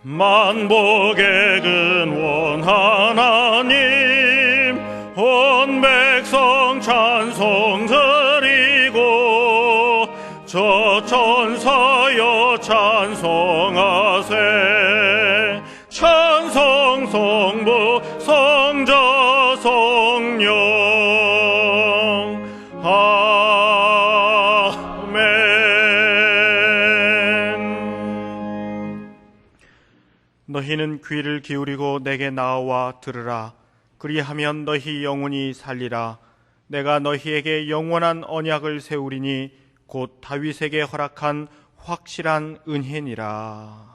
만복의 근원 하나님, 온 백성 찬송 드리고 저 천사여 찬송하세. 찬송 성부 성자 성령 아멘. 너희는 귀를 기울이고 내게 나와 들으라. 그리하면 너희 영혼이 살리라. 내가 너희에게 영원한 언약을 세우리니 곧 다윗에게 허락한 확실한 은혜니라.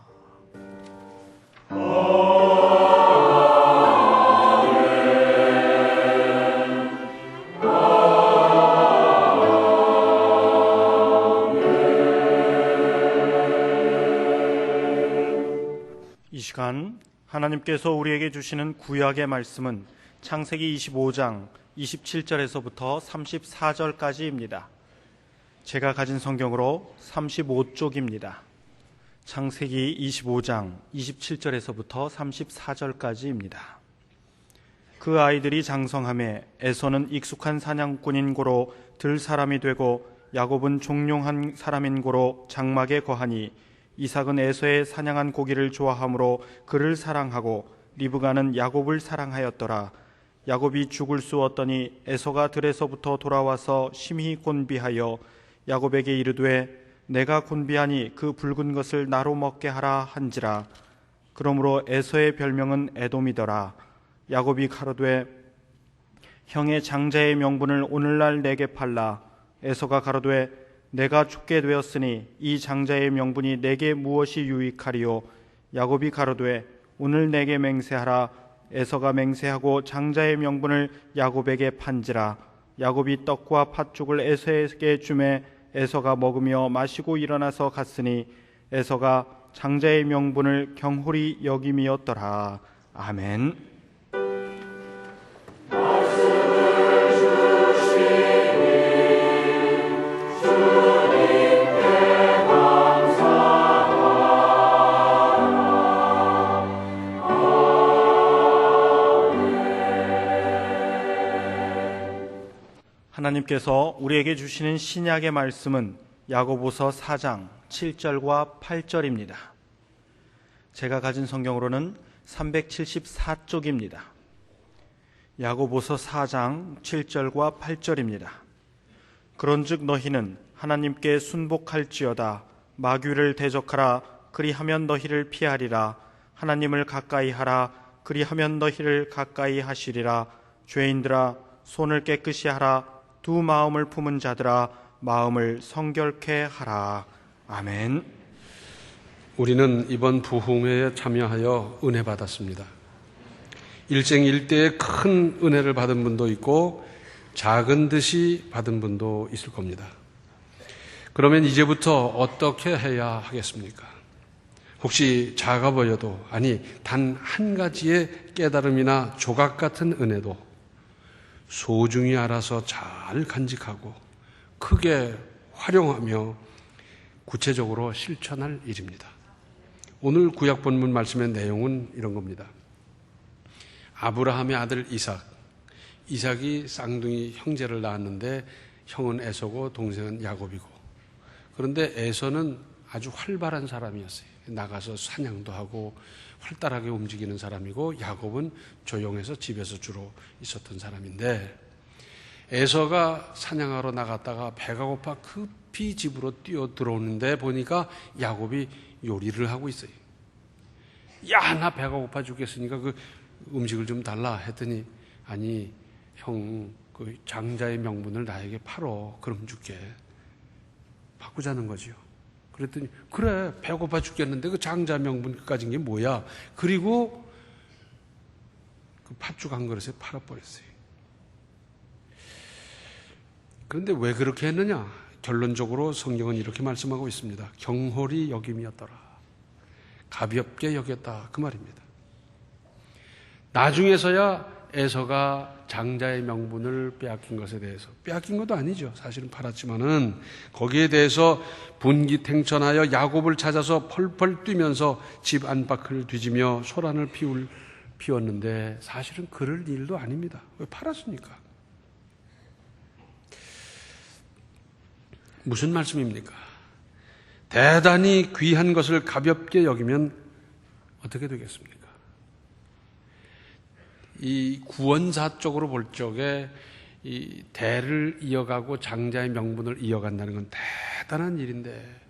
이 시간 하나님께서 우리에게 주시는 구약의 말씀은 창세기 25장 27절에서부터 34절까지입니다. 제가 가진 성경으로 35쪽입니다. 창세기 25장 27절에서부터 34절까지입니다. 그 아이들이 장성함에 에서는 익숙한 사냥꾼인 고로 들 사람이 되고 야곱은 종용한 사람인 고로 장막에 거하니 이삭은 에서의 사냥한 고기를 좋아하므로 그를 사랑하고 리브가는 야곱을 사랑하였더라. 야곱이 죽을 수 없더니 에서가 들에서부터 돌아와서 심히 곤비하여 야곱에게 이르되 내가 곤비하니 그 붉은 것을 나로 먹게 하라 한지라. 그러므로 에서의 별명은 에돔이더라. 야곱이 가로되 형의 장자의 명분을 오늘날 내게 팔라. 에서가 가로되 내가 죽게 되었으니 이 장자의 명분이 내게 무엇이 유익하리요. 야곱이 가로되 오늘 내게 맹세하라. 에서가 맹세하고 장자의 명분을 야곱에게 판지라. 야곱이 떡과 팥죽을 에서에게 주매 에서가 먹으며 마시고 일어나서 갔으니 에서가 장자의 명분을 경홀히 여김이었더라. 아멘. 하나님께서 우리에게 주시는 신약의 말씀은 야고보서 4장 7절과 8절입니다. 제가 가진 성경으로는 374쪽입니다. 야고보서 4장 7절과 8절입니다. 그런즉 너희는 하나님께 순복할지어다. 마귀를 대적하라. 그리하면 너희를 피하리라. 하나님을 가까이 하라. 그리하면 너희를 가까이 하시리라. 죄인들아 손을 깨끗이 하라. 두 마음을 품은 자들아 마음을 성결케 하라. 아멘. 우리는 이번 부흥회에 참여하여 은혜 받았습니다. 일생일대에 큰 은혜를 받은 분도 있고 작은 듯이 받은 분도 있을 겁니다. 그러면 이제부터 어떻게 해야 하겠습니까? 혹시 작아 보여도 아니 단 한 가지의 깨달음이나 조각 같은 은혜도 소중히 알아서 잘 간직하고 크게 활용하며 구체적으로 실천할 일입니다. 오늘 구약 본문 말씀의 내용은 이런 겁니다. 아브라함의 아들 이삭이 쌍둥이 형제를 낳았는데 형은 에서고 동생은 야곱이고, 그런데 에서는 아주 활발한 사람이었어요. 나가서 사냥도 하고 활달하게 움직이는 사람이고, 야곱은 조용해서 집에서 주로 있었던 사람인데, 에서가 사냥하러 나갔다가 배가 고파 급히 집으로 뛰어 들어오는데 보니까 야곱이 요리를 하고 있어요. 야, 나 배가 고파 죽겠으니까 그 음식을 좀 달라 했더니, 아니 형 그 장자의 명분을 나에게 팔어. 그럼 줄게. 바꾸자는 거지요. 그랬더니 그래, 배고파 죽겠는데 그 장자 명분 가진 게 뭐야. 그리고 그 팥죽 한 그릇에 팔아버렸어요. 그런데 왜 그렇게 했느냐? 결론적으로 성경은 이렇게 말씀하고 있습니다. 경홀히 여김이었더라. 가볍게 여겼다, 그 말입니다. 나중에서야 에서가 장자의 명분을 빼앗긴 것에 대해서, 빼앗긴 것도 아니죠. 사실은 팔았지만은 거기에 대해서 분기탱천하여 야곱을 찾아서 펄펄 뛰면서 집 안팎을 뒤지며 소란을 피웠는데 사실은 그럴 일도 아닙니다. 왜 팔았습니까? 무슨 말씀입니까? 대단히 귀한 것을 가볍게 여기면 어떻게 되겠습니까? 이 구원사 쪽으로 볼 적에 이 대를 이어가고 장자의 명분을 이어간다는 건 대단한 일인데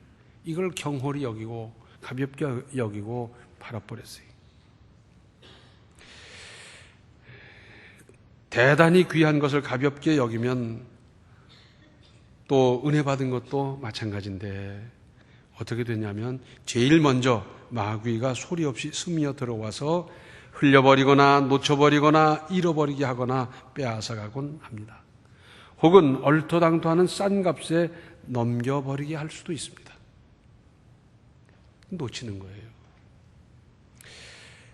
이걸 경홀히 여기고 가볍게 여기고 팔아버렸어요. 대단히 귀한 것을 가볍게 여기면 또 은혜 받은 것도 마찬가지인데 어떻게 되냐면 제일 먼저 마귀가 소리 없이 스며 들어와서 흘려버리거나 놓쳐버리거나 잃어버리게 하거나 빼앗아가곤 합니다. 혹은 얼토당토하는 싼 값에 넘겨버리게 할 수도 있습니다. 놓치는 거예요.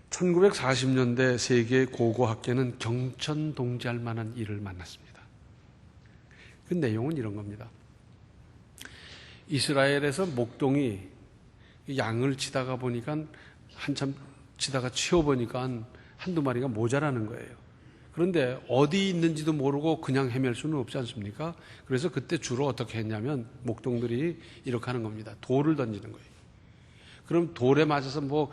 1940년대 세계 고고학계는 경천동지할 만한 일을 만났습니다. 그 내용은 이런 겁니다. 이스라엘에서 목동이 양을 치다가 보니까 한참 치다가 치워보니까 한두 마리가 모자라는 거예요. 그런데 어디 있는지도 모르고 그냥 헤맬 수는 없지 않습니까? 그래서 그때 주로 어떻게 했냐면 목동들이 이렇게 하는 겁니다. 돌을 던지는 거예요. 그럼 돌에 맞아서 뭐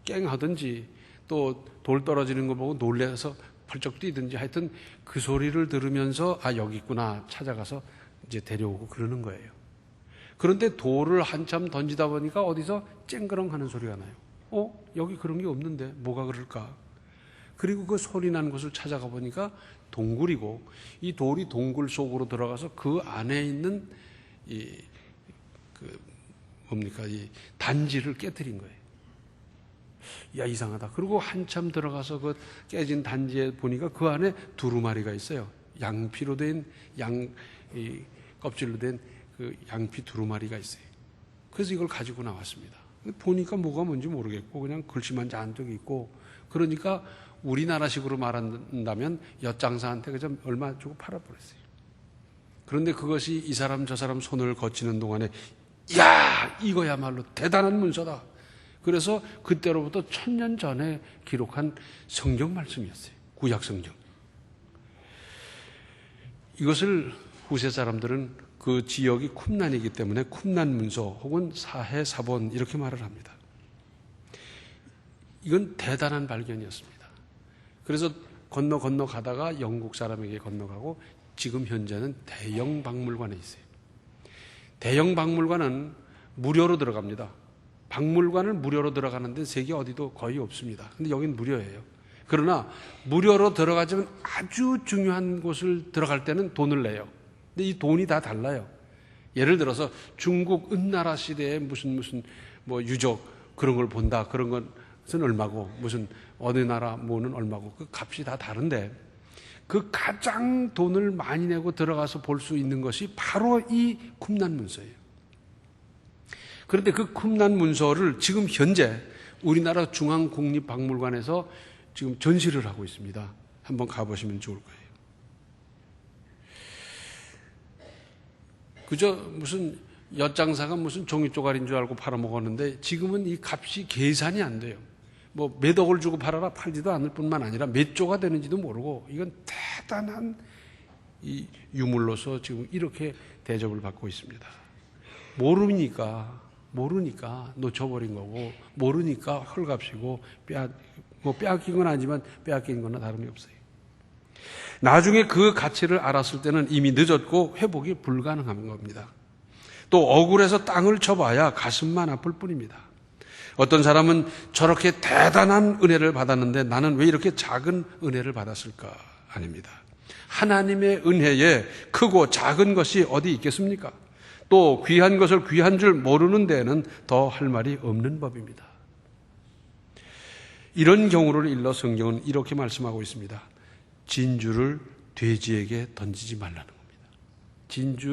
깽하든지 또 돌 떨어지는 거 보고 놀래서 펄쩍 뛰든지 하여튼 그 소리를 들으면서 아 여기 있구나 찾아가서 이제 데려오고 그러는 거예요. 그런데 돌을 한참 던지다 보니까 어디서 쨍그렁 하는 소리가 나요. 여기 그런 게 없는데 뭐가 그럴까? 그리고 그 소리 나는 곳을 찾아가 보니까 동굴이고 이 돌이 동굴 속으로 들어가서 그 안에 있는 이 단지를 깨뜨린 거예요. 야 이상하다. 그리고 한참 들어가서 그 깨진 단지에 보니까 그 안에 두루마리가 있어요. 양피로 된 껍질로 된 그 양피 두루마리가 있어요. 그래서 이걸 가지고 나왔습니다. 보니까 뭐가 뭔지 모르겠고 그냥 글씨만 잔뜩 있고 그러니까 우리나라식으로 말한다면 엿장사한테 그저 얼마 주고 팔아버렸어요. 그런데 그것이 이 사람 저 사람 손을 거치는 동안에 야 이거야말로 대단한 문서다. 그래서 그때로부터 1000년 전에 기록한 성경 말씀이었어요. 구약 성경. 이것을 후세 사람들은 그 지역이 쿰란이기 때문에 쿰란 문서 혹은 사해 사본 이렇게 말을 합니다. 이건 대단한 발견이었습니다. 그래서 건너 가다가 영국 사람에게 건너가고 지금 현재는 대영 박물관에 있어요. 대영 박물관은 무료로 들어갑니다. 박물관을 무료로 들어가는데 세계 어디도 거의 없습니다. 근데 여긴 무료예요. 그러나 무료로 들어가지만 아주 중요한 곳을 들어갈 때는 돈을 내요. 근데 이 돈이 다 달라요. 예를 들어서 중국 은나라 시대에 무슨 뭐 유적 그런 걸 본다. 그런 것은 얼마고 무슨 어느 나라 뭐는 얼마고 그 값이 다 다른데 그 가장 돈을 많이 내고 들어가서 볼 수 있는 것이 바로 이 쿰란 문서예요. 그런데 그 쿰란 문서를 지금 현재 우리나라 중앙국립박물관에서 지금 전시를 하고 있습니다. 한번 가보시면 좋을 거예요. 그저 무슨 엿장사가 무슨 종이 쪼가리인 줄 알고 팔아먹었는데 지금은 이 값이 계산이 안 돼요. 뭐 몇 억을 주고 팔아라 팔지도 않을 뿐만 아니라 몇 조가 되는지도 모르고 이건 대단한 이 유물로서 지금 이렇게 대접을 받고 있습니다. 모르니까 놓쳐버린 거고 모르니까 헐값이고 빼앗긴 건 아니지만 빼앗긴 건 다름이 없어요. 나중에 그 가치를 알았을 때는 이미 늦었고 회복이 불가능한 겁니다. 또 억울해서 땅을 쳐봐야 가슴만 아플 뿐입니다. 어떤 사람은 저렇게 대단한 은혜를 받았는데 나는 왜 이렇게 작은 은혜를 받았을까? 아닙니다. 하나님의 은혜에 크고 작은 것이 어디 있겠습니까? 또 귀한 것을 귀한 줄 모르는 데에는 더 할 말이 없는 법입니다. 이런 경우를 일러 성경은 이렇게 말씀하고 있습니다. 진주를 돼지에게 던지지 말라는 겁니다.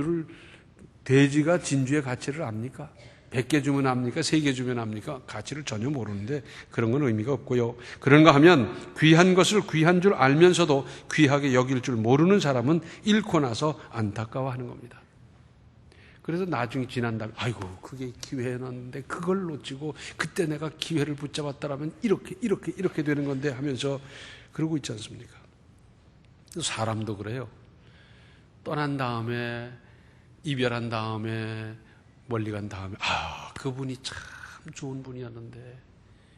돼지가 진주의 가치를 압니까? 100개 주면 합니까? 3개 주면 합니까? 가치를 전혀 모르는데 그런 건 의미가 없고요. 그런가 하면 귀한 것을 귀한 줄 알면서도 귀하게 여길 줄 모르는 사람은 잃고 나서 안타까워하는 겁니다. 그래서 나중에 지난 다음에 아이고 그게 기회였는데 그걸 놓치고 그때 내가 기회를 붙잡았다라면 이렇게 되는 건데 하면서 그러고 있지 않습니까? 사람도 그래요. 떠난 다음에 이별한 다음에 멀리 간 다음에 그분이 참 좋은 분이었는데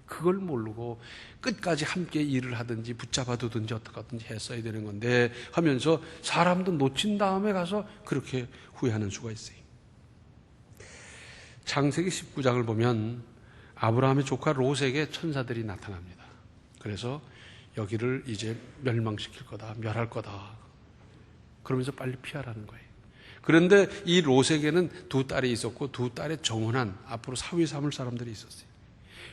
그걸 모르고 끝까지 함께 일을 하든지 붙잡아두든지 어떻게든지 했어야 되는 건데 하면서 사람도 놓친 다음에 가서 그렇게 후회하는 수가 있어요. 창세기 19장을 보면 아브라함의 조카 롯에게 천사들이 나타납니다. 그래서 여기를 이제 멸망시킬 거다, 멸할 거다. 그러면서 빨리 피하라는 거예요. 그런데 이 롯에게는 2딸이 있었고 2딸의 정혼한 앞으로 사위 삼을 사람들이 있었어요.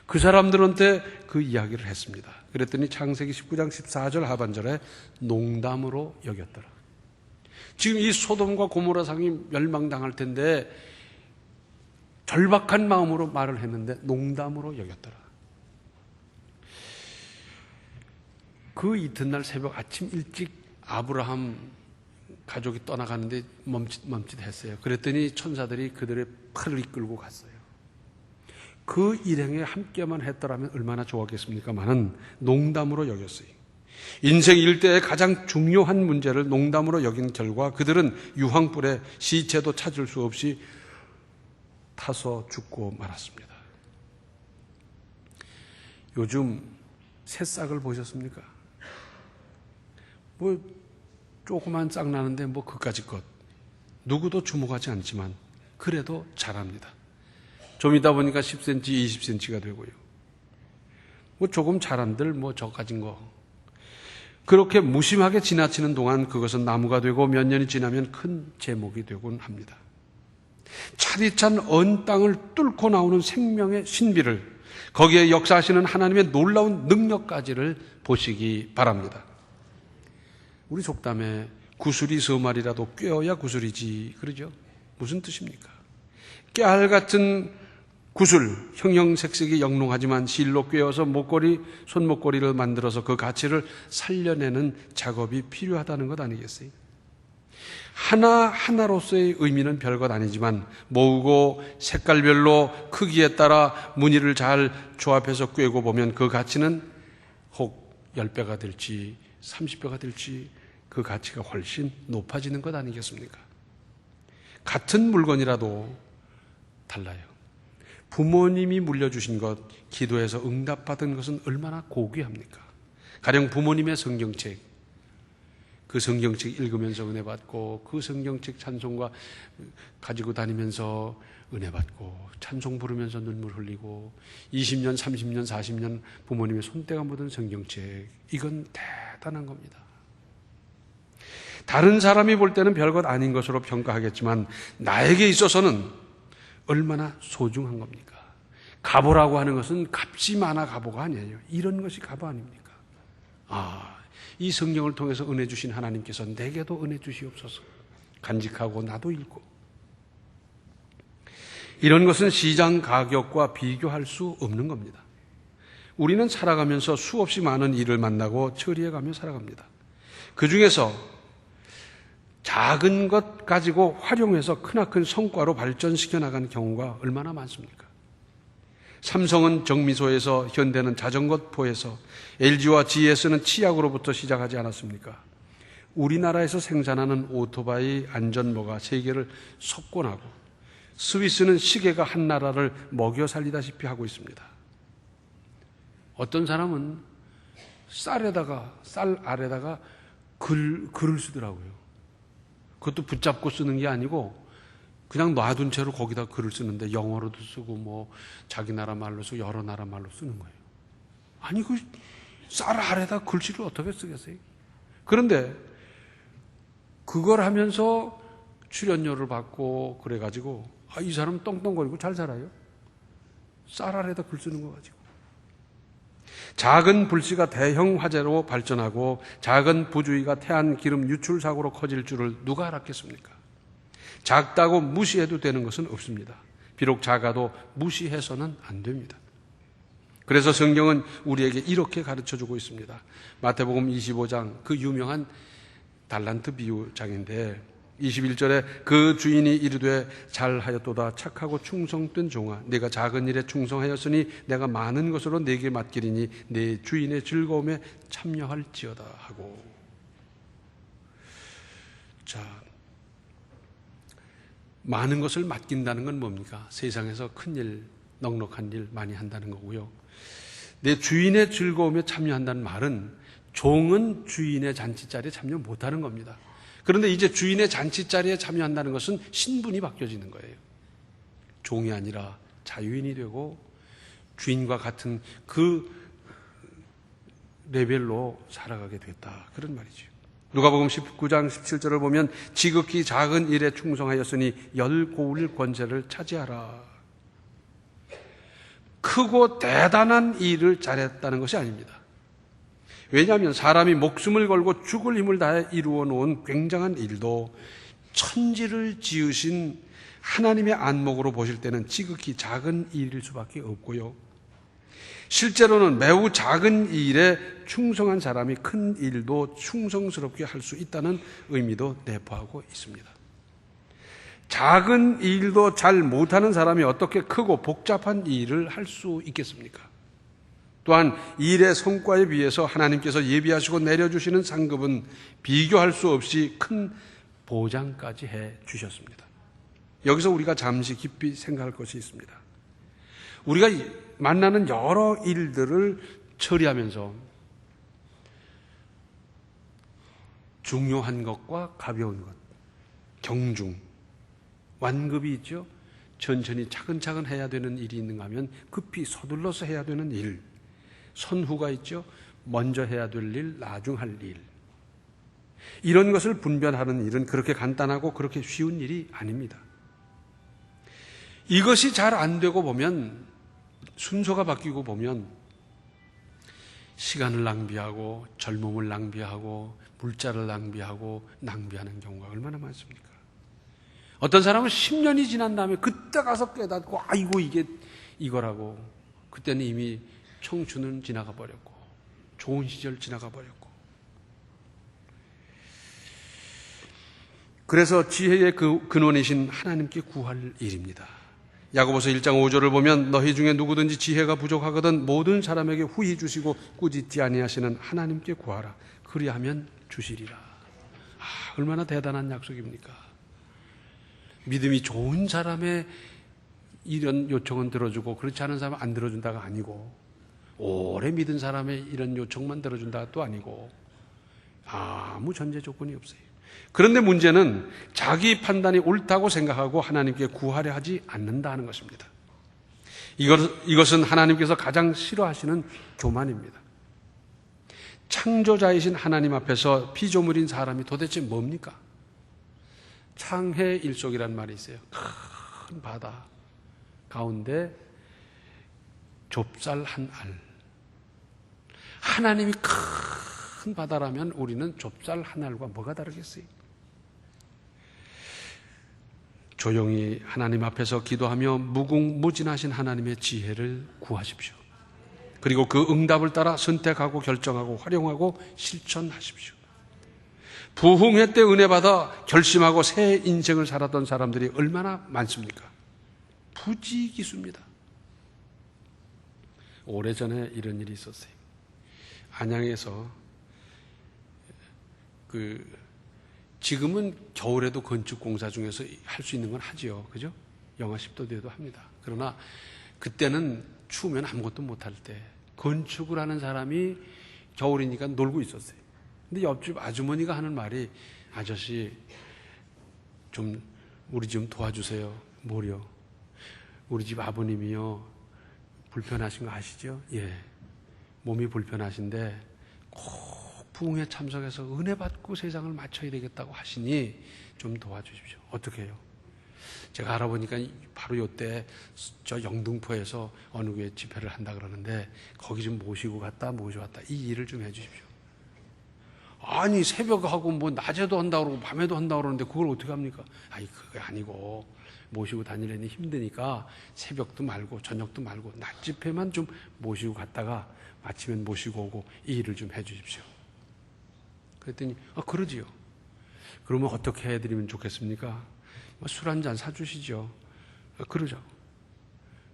그 사람들한테 그 이야기를 했습니다. 그랬더니 창세기 19장 14절 하반절에 농담으로 여겼더라. 지금 이 소돔과 고모라 상이 멸망당할 텐데 절박한 마음으로 말을 했는데 농담으로 여겼더라. 그 이튿날 새벽 아침 일찍 아브라함 가족이 떠나가는데 멈칫했어요. 그랬더니 천사들이 그들의 팔을 이끌고 갔어요. 그 일행에 함께만 했더라면 얼마나 좋았겠습니까마는 농담으로 여겼어요. 인생 일대의 가장 중요한 문제를 농담으로 여긴 결과 그들은 유황불에 시체도 찾을 수 없이 타서 죽고 말았습니다. 요즘 새싹을 보셨습니까? 조그만 싹 나는데 그까짓 것 누구도 주목하지 않지만 그래도 자랍니다. 좀 이따 보니까 10cm, 20cm가 되고요. 조금 자란들 저까진 거 그렇게 무심하게 지나치는 동안 그것은 나무가 되고 몇 년이 지나면 큰 제목이 되곤 합니다. 차디찬 언 땅을 뚫고 나오는 생명의 신비를 거기에 역사하시는 하나님의 놀라운 능력까지를 보시기 바랍니다. 우리 속담에 구슬이 서말이라도 꿰어야 구슬이지 그러죠? 무슨 뜻입니까? 깨알 같은 구슬, 형형색색이 영롱하지만 실로 꿰어서 손목걸이를 만들어서 그 가치를 살려내는 작업이 필요하다는 것 아니겠어요? 하나하나로서의 의미는 별것 아니지만 모으고 색깔별로 크기에 따라 무늬를 잘 조합해서 꿰고 보면 그 가치는 혹 10배가 될지 30배가 될지 그 가치가 훨씬 높아지는 것 아니겠습니까? 같은 물건이라도 달라요. 부모님이 물려주신 것, 기도해서 응답받은 것은 얼마나 고귀합니까? 가령 부모님의 성경책, 그 성경책 읽으면서 은혜 받고 그 성경책 찬송가 가지고 다니면서 은혜 받고 찬송 부르면서 눈물 흘리고 20년, 30년, 40년 부모님의 손때가 묻은 성경책, 이건 대단한 겁니다. 다른 사람이 볼 때는 별것 아닌 것으로 평가하겠지만 나에게 있어서는 얼마나 소중한 겁니까? 가보라고 하는 것은 값이 많아 가보가 아니에요. 이런 것이 가보 아닙니까? 이 성경을 통해서 은혜 주신 하나님께서 내게도 은혜 주시옵소서. 간직하고 나도 읽고. 이런 것은 시장 가격과 비교할 수 없는 겁니다. 우리는 살아가면서 수없이 많은 일을 만나고 처리해가며 살아갑니다. 그 중에서 작은 것 가지고 활용해서 크나큰 성과로 발전시켜 나가는 경우가 얼마나 많습니까? 삼성은 정미소에서, 현대는 자전거포에서, LG와 GS는 치약으로부터 시작하지 않았습니까? 우리나라에서 생산하는 오토바이 안전모가 세계를 석권하고 스위스는 시계가 한 나라를 먹여 살리다시피 하고 있습니다. 어떤 사람은 쌀 아래다가 글을 쓰더라고요. 그것도 붙잡고 쓰는 게 아니고 그냥 놔둔 채로 거기다 글을 쓰는데 영어로도 쓰고 자기 나라 말로 쓰고 여러 나라 말로 쓰는 거예요. 아니 그 쌀 아래다 글씨를 어떻게 쓰겠어요? 그런데 그걸 하면서 출연료를 받고 그래가지고 이 사람 떵떵거리고 잘 살아요. 쌀 아래다 글 쓰는 거 가지고. 작은 불씨가 대형 화재로 발전하고 작은 부주의가 태안 기름 유출 사고로 커질 줄을 누가 알았겠습니까? 작다고 무시해도 되는 것은 없습니다. 비록 작아도 무시해서는 안 됩니다. 그래서 성경은 우리에게 이렇게 가르쳐주고 있습니다. 마태복음 25장, 그 유명한 달란트 비유장인데 21절에 그 주인이 이르되 잘하였도다 착하고 충성된 종아, 내가 작은 일에 충성하였으니 내가 많은 것으로 내게 맡기리니 내 주인의 즐거움에 참여할지어다 하고. 자, 많은 것을 맡긴다는 건 뭡니까? 세상에서 큰 일, 넉넉한 일 많이 한다는 거고요. 내 주인의 즐거움에 참여한다는 말은 종은 주인의 잔치자리에 참여 못하는 겁니다. 그런데 이제 주인의 잔치자리에 참여한다는 것은 신분이 바뀌어지는 거예요. 종이 아니라 자유인이 되고 주인과 같은 그 레벨로 살아가게 됐다. 그런 말이죠. 누가복음 19장 17절을 보면 지극히 작은 일에 충성하였으니 열 고울 권세를 차지하라. 크고 대단한 일을 잘했다는 것이 아닙니다. 왜냐하면 사람이 목숨을 걸고 죽을 힘을 다해 이루어 놓은 굉장한 일도 천지를 지으신 하나님의 안목으로 보실 때는 지극히 작은 일일 수밖에 없고요. 실제로는 매우 작은 일에 충성한 사람이 큰 일도 충성스럽게 할 수 있다는 의미도 내포하고 있습니다. 작은 일도 잘 못하는 사람이 어떻게 크고 복잡한 일을 할 수 있겠습니까? 또한 일의 성과에 비해서 하나님께서 예비하시고 내려주시는 상급은 비교할 수 없이 큰 보장까지 해 주셨습니다. 여기서 우리가 잠시 깊이 생각할 것이 있습니다. 우리가 만나는 여러 일들을 처리하면서 중요한 것과 가벼운 것, 경중, 완급이 있죠. 천천히 차근차근 해야 되는 일이 있는가 하면 급히 서둘러서 해야 되는 일, 선후가 있죠. 먼저 해야 될 일, 나중 할 일. 이런 것을 분별하는 일은 그렇게 간단하고 그렇게 쉬운 일이 아닙니다. 이것이 잘 안 되고 보면, 순서가 바뀌고 보면 시간을 낭비하고 젊음을 낭비하고 물자를 낭비하고 낭비하는 경우가 얼마나 많습니까? 어떤 사람은 10년이 지난 다음에 그때 가서 깨닫고 아이고 이게 이거라고. 그때는 이미 청춘은 지나가 버렸고 좋은 시절 지나가 버렸고. 그래서 지혜의 그 근원이신 하나님께 구할 일입니다. 야고보서 1장 5절을 보면 너희 중에 누구든지 지혜가 부족하거든 모든 사람에게 후히 주시고 꾸짖지 아니하시는 하나님께 구하라. 그리하면 주시리라. 얼마나 대단한 약속입니까? 믿음이 좋은 사람의 이런 요청은 들어주고 그렇지 않은 사람은 안 들어준다가 아니고, 오래 믿은 사람의 이런 요청만 들어준다가 또 아니고, 아무 전제 조건이 없어요. 그런데 문제는 자기 판단이 옳다고 생각하고 하나님께 구하려 하지 않는다는 것입니다. 이것은 하나님께서 가장 싫어하시는 교만입니다. 창조자이신 하나님 앞에서 피조물인 사람이 도대체 뭡니까? 창해 일속이라는 말이 있어요. 큰 바다 가운데 좁쌀 한 알. 하나님이 큰 바다라면 우리는 좁쌀 한 알과 뭐가 다르겠어요? 조용히 하나님 앞에서 기도하며 무궁무진하신 하나님의 지혜를 구하십시오. 그리고 그 응답을 따라 선택하고 결정하고 활용하고 실천하십시오. 부흥회 때 은혜 받아 결심하고 새 인생을 살았던 사람들이 얼마나 많습니까? 부지기수입니다. 오래전에 이런 일이 있었어요. 안양에서 지금은 겨울에도 건축 공사 중에서 할 수 있는 건 하지요. 그죠? 영하 10도 돼도 합니다. 그러나 그때는 추우면 아무것도 못할 때 건축을 하는 사람이 겨울이니까 놀고 있었어요. 근데 옆집 아주머니가 하는 말이, 아저씨 우리 좀 도와주세요. 뭐요? 우리 집 아버님이요 불편하신 거 아시죠? 예, 몸이 불편하신데 꼭 부흥회 참석해서 은혜 받고 세상을 맞춰야 되겠다고 하시니 좀 도와주십시오. 어떻게 해요? 제가 알아보니까 바로 이때 저 영등포에서 어느 교회 집회를 한다 그러는데 거기 좀 모시고 갔다 이 일을 좀 해주십시오. 아니 새벽하고 뭐 낮에도 한다고 그러고 밤에도 한다고 그러는데 그걸 어떻게 합니까? 아니 그게 아니고 모시고 다니려니 힘드니까 새벽도 말고 저녁도 말고 낮 집회만 좀 모시고 갔다가 마치면 모시고 오고 이 일을 좀 해 주십시오. 그랬더니 그러지요. 그러면 어떻게 해드리면 좋겠습니까? 술 한 잔 사주시죠. 그러죠.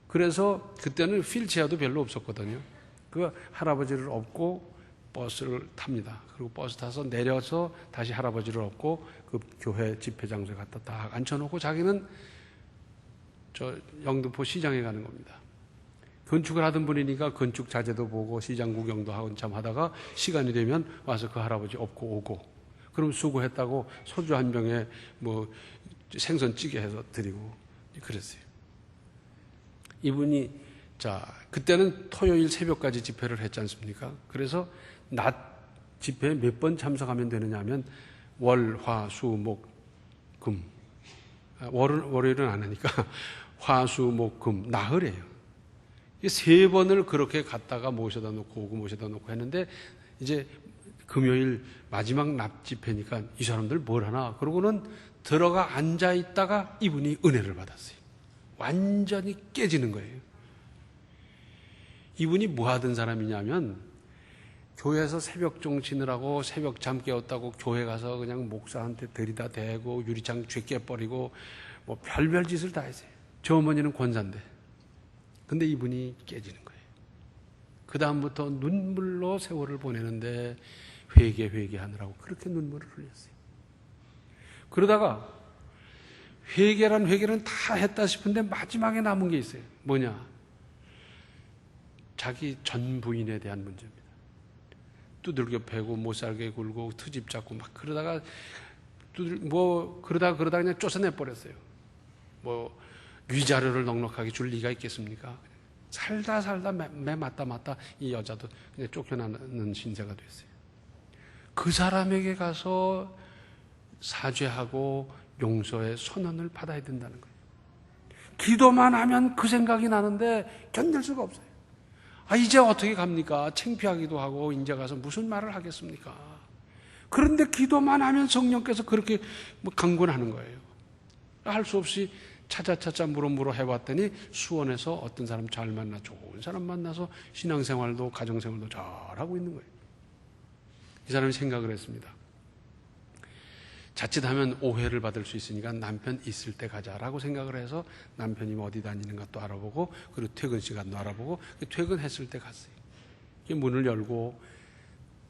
그래서 그때는 휠체어도 별로 없었거든요. 그 할아버지를 업고 버스를 탑니다. 그리고 버스 타서 내려서 다시 할아버지를 업고 그 교회 집회 장소에 갖다 딱 앉혀놓고 자기는 저 영등포 시장에 가는 겁니다. 건축을 하던 분이니까 건축 자재도 보고 시장 구경도 하고 참 하다가 시간이 되면 와서 그 할아버지 업고 오고, 그럼 수고했다고 소주 한 병에 뭐 생선찌개 해서 드리고 그랬어요. 이분이 그때는 토요일 새벽까지 집회를 했지 않습니까? 그래서 낮 집회에 몇 번 참석하면 되느냐 하면 월, 화, 수, 목, 금. 월요일은 안 하니까 화, 수, 목, 금, 나흘이에요. 3번을 그렇게 갔다가 모셔다 놓고 오고 모셔다 놓고 했는데 이제 금요일 마지막 낮 집회니까 이 사람들 뭘 하나? 그러고는 들어가 앉아 있다가 이분이 은혜를 받았어요. 완전히 깨지는 거예요. 이분이 뭐 하던 사람이냐면 교회에서 새벽 종치느라고 새벽 잠 깨웠다고 교회 가서 그냥 목사한테 들이다 대고 유리창 쥐 깨버리고 뭐 별별 짓을 다 했어요. 저 어머니는 권사인데. 근데 이분이 깨지는 거예요. 그 다음부터 눈물로 세월을 보내는데 회개하느라고 그렇게 눈물을 흘렸어요. 그러다가 회개는 다 했다 싶은데 마지막에 남은 게 있어요. 뭐냐? 자기 전 부인에 대한 문제입니다. 두들겨 패고 못 살게 굴고 트집 잡고 막 그러다가 그러다 그냥 쫓아내 버렸어요. 뭐 위자료를 넉넉하게 줄 리가 있겠습니까? 살다 매 맞다 이 여자도 그냥 쫓겨나는 신세가 됐어요. 그 사람에게 가서 사죄하고 용서의 선언을 받아야 된다는 거예요. 기도만 하면 그 생각이 나는데 견딜 수가 없어요. 이제 어떻게 갑니까? 창피하기도 하고 이제 가서 무슨 말을 하겠습니까? 그런데 기도만 하면 성령께서 그렇게 강권하는 거예요. 할 수 없이 찾아 물어 해봤더니 수원에서 어떤 사람 잘 만나 좋은 사람 만나서 신앙생활도 가정생활도 잘하고 있는 거예요. 이 사람이 생각을 했습니다. 자칫하면 오해를 받을 수 있으니까 남편 있을 때 가자라고 생각을 해서 남편이 어디 다니는가 또 알아보고 그리고 퇴근 시간도 알아보고 퇴근했을 때 갔어요. 문을 열고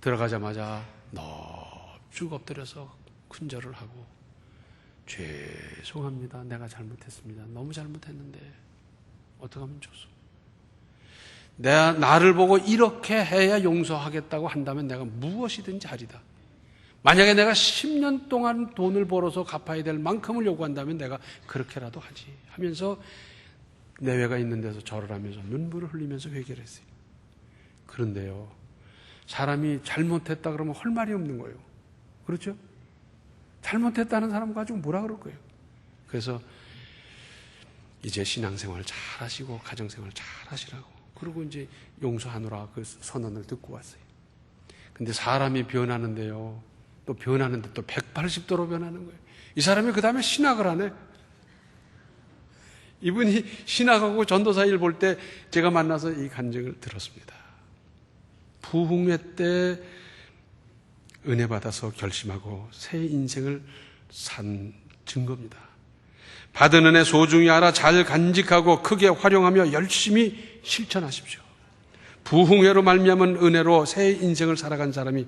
들어가자마자 넙죽 엎드려서 큰절을 하고 죄송합니다. 내가 잘못했습니다. 너무 잘못했는데 어떻게 하면 좋소? 나를 보고 이렇게 해야 용서하겠다고 한다면 내가 무엇이든지 하리다. 만약에 내가 10년 동안 돈을 벌어서 갚아야 될 만큼을 요구한다면 내가 그렇게라도 하지 하면서 내외가 있는 데서 절을 하면서 눈물을 흘리면서 회개를 했어요. 그런데요, 사람이 잘못했다 그러면 할 말이 없는 거예요. 그렇죠? 잘못했다는 사람 가지고 뭐라 그럴 거예요. 그래서 이제 신앙생활 잘 하시고 가정생활 잘 하시라고 그리고 이제 용서하노라 그 선언을 듣고 왔어요. 근데 사람이 변하는데요, 또 변하는데 또 180도로 변하는 거예요. 이 사람이 그 다음에 신학을 하네. 이분이 신학하고 전도사 일 볼 때 제가 만나서 이 간증을 들었습니다. 부흥회 때 은혜 받아서 결심하고 새 인생을 산 증거입니다. 받은 은혜 소중히 알아 잘 간직하고 크게 활용하며 열심히 실천하십시오. 부흥회로 말미암은 은혜로 새 인생을 살아간 사람이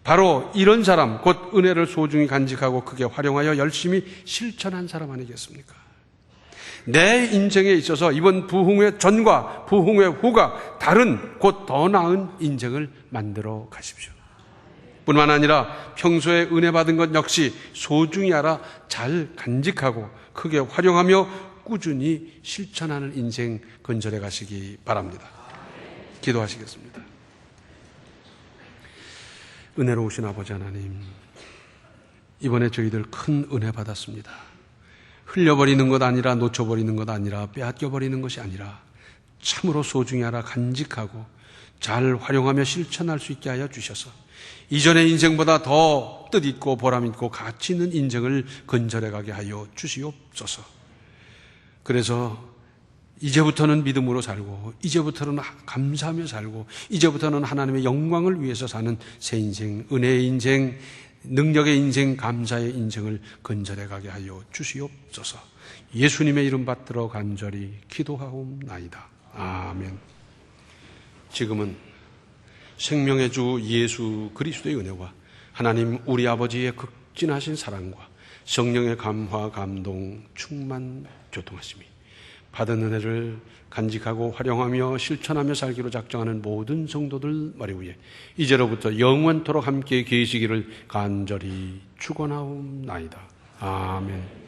바로 이런 사람, 곧 은혜를 소중히 간직하고 크게 활용하여 열심히 실천한 사람 아니겠습니까? 내 인생에 있어서 이번 부흥회 전과 부흥회 후가 다른 곧 더 나은 인생을 만들어 가십시오. 뿐만 아니라 평소에 은혜 받은 것 역시 소중히 알아 잘 간직하고 크게 활용하며 꾸준히 실천하는 인생 건설해 가시기 바랍니다. 기도하시겠습니다. 은혜로우신 아버지 하나님, 이번에 저희들 큰 은혜 받았습니다. 흘려버리는 것 아니라 놓쳐버리는 것 아니라 빼앗겨버리는 것이 아니라 참으로 소중히 알아 간직하고 잘 활용하며 실천할 수 있게 하여 주셔서 이전의 인생보다 더 뜻있고 보람있고 가치 있는 인생을 건설해 가게 하여 주시옵소서. 그래서 이제부터는 믿음으로 살고, 이제부터는 감사하며 살고, 이제부터는 하나님의 영광을 위해서 사는 새 인생, 은혜의 인생, 능력의 인생, 감사의 인생을 건설해 가게 하여 주시옵소서. 예수님의 이름 받들어 간절히 기도하옵나이다. 아멘. 지금은 생명의 주 예수 그리스도의 은혜와 하나님 우리 아버지의 극진하신 사랑과 성령의 감화, 감동, 충만, 교통하심이 받은 은혜를 간직하고 활용하며 실천하며 살기로 작정하는 모든 성도들 머리 위에 이제로부터 영원토록 함께 계시기를 간절히 축원하옵나이다. 아멘.